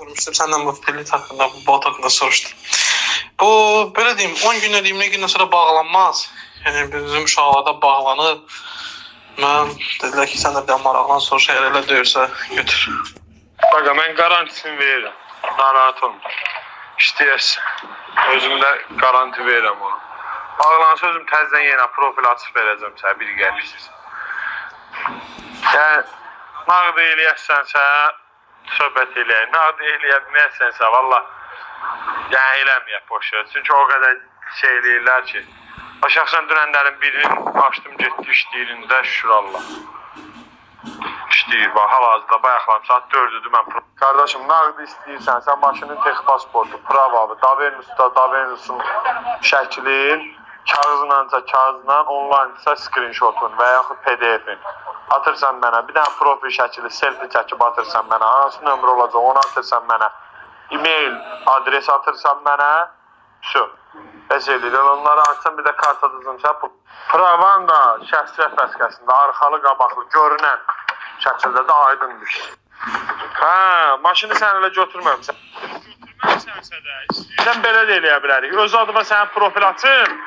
görmüştüm. Senden bu bilet hakkında, bu bot hakkında soruştum. Bu, böyle diyeyim, 10 gün ödeyim, ne gündən sonra bağlanmaz. Yani bizim uşaqlarda bağlanır. Ben dediler ki sen de bir maraqlan soruş, eğer elə deyirsə götür. Baqa, mən garantisini verirəm. Narahat olma. İstəyərsən. Özümdə garanti verirəm ona. Bağlansa özüm təzdən yenə profil açıb verəcəm sənə, bir gəlirsiz. Yəni, nağd eləyərsənsə, söhbət eləyək. Nağd eləyə bilməzsənsə, valla, yəni eləməyək boş ver. Çünki o qədər şey eləyirlər ki, o şəxsən dünənlərin birini açdım, getdi işləyirində, şükür Allah. İşləyir, bax, hal-hazırda bayaqlarım, saat 4-dür mən. Qardaşım, nağd istəyirsən, sən maşının tex pasportu, pravabı, Davenusun şəklin, kağızla, online'sa screenshotun və yaxud PDF-in atırsan mənə, bir dənə profil şəkili, selfie çəkib atırsan mənə, hansı nömrə olacaq, onu atırsan mənə, e-mail adres atırsan mənə, şu. Bəs edir, onları açsan, bir də kart atırsan, pravan da şəxsiyyət vəsiqəsində, arxalı, qabaqlı, görünən şəkildə də aydındır. Hə, maşını sən elə götürməmsən. Götürməmsənsə də, istəyirsən belə də eləyə bilərik. Öz adıma sənin profil açın,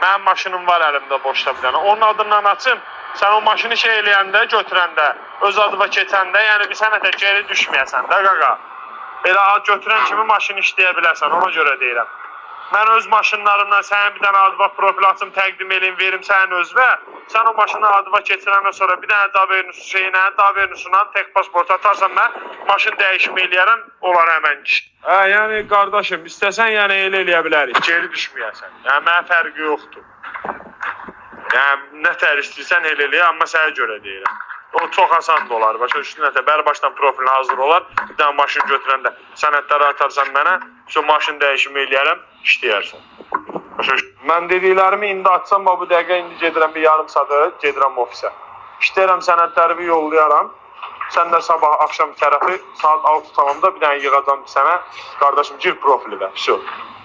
mənim maşınım var əlimdə boşda bir dənə. Onun adından açın, sən o maşını şey eləyəndə, götürəndə, öz adıma keçəndə, yəni bir sənətə geri düşməyəsən də qaqa. Elə götürən kimi maşını işləyə bilərsən, ona görə deyirəm. Mən öz maşınlarımdan sənin bir dənə adıva profil açım, təqdim eləyim, verim sənin özvə. Sən o maşını adıva keçirəndən sonra bir dənə Davenusundan tek pasport atarsan mən maşın dəyişimi eləyərəm, olar həmən kişi. Hə, yəni qardaşım, istəsən yəni elə eləyə bilərik, geri düşməyəsən. Yəni mənə fərqi yoxdur. Yəni nə tər istəyirsən elə eləyə, amma sənə görə deyirəm. O çox asan da olar, başa düşdün nətə, bəri başdan profilin hazır olar, bir dənə maşın götürəndə sənədləri atarsan mənə, sonra maşın dəyişimi eləyərəm, işləyərsən. Mən dediklərimi indi açsam, bu dəqiqə indi gedirəm bir yarım saata, gedirəm ofisə. İşləyərəm sənədlərimi yollayaram, sən də sabah axşam tərəfi saat 6 tamamda bir dənə yığacam sənə, qardaşım gir profili və,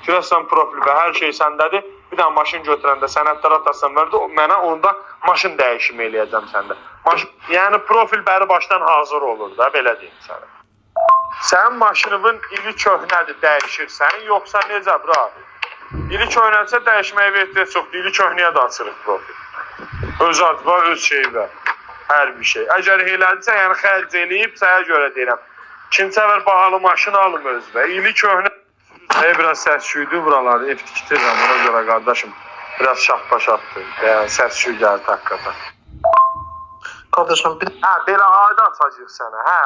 girəsən profili və hər şey səndədir, bir dənə maşın götürəndə sənədlər atarsan mənə, onda maşın dəyişimi eləyəcəm səndə. Yəni profil bəri başdan hazır olur da, belə deyim sənə. Sənin maşınının ili köhnədir, dəyişirsən, yoxsa necə, bra? İli köhnədirsə dəyişməyə ehtiyac çoxdur, ili köhnəyə də açırıq profil. Öz adı var, öz şeyi var, hər bir şey. Əgər elədirsə, yəni xərc eləyib, sənə görə deyirəm. İkinci səfər bahalı maşın alım özbə, ili köhnə. Biraz səs-küydür buraları, ev tikitirəm ona görə qardaşım. Biraz şahbaşatdır, yəni səs-küy gəldi haqqada. Kardeşim bir... Hə, belə adı açacaq sənə, hə.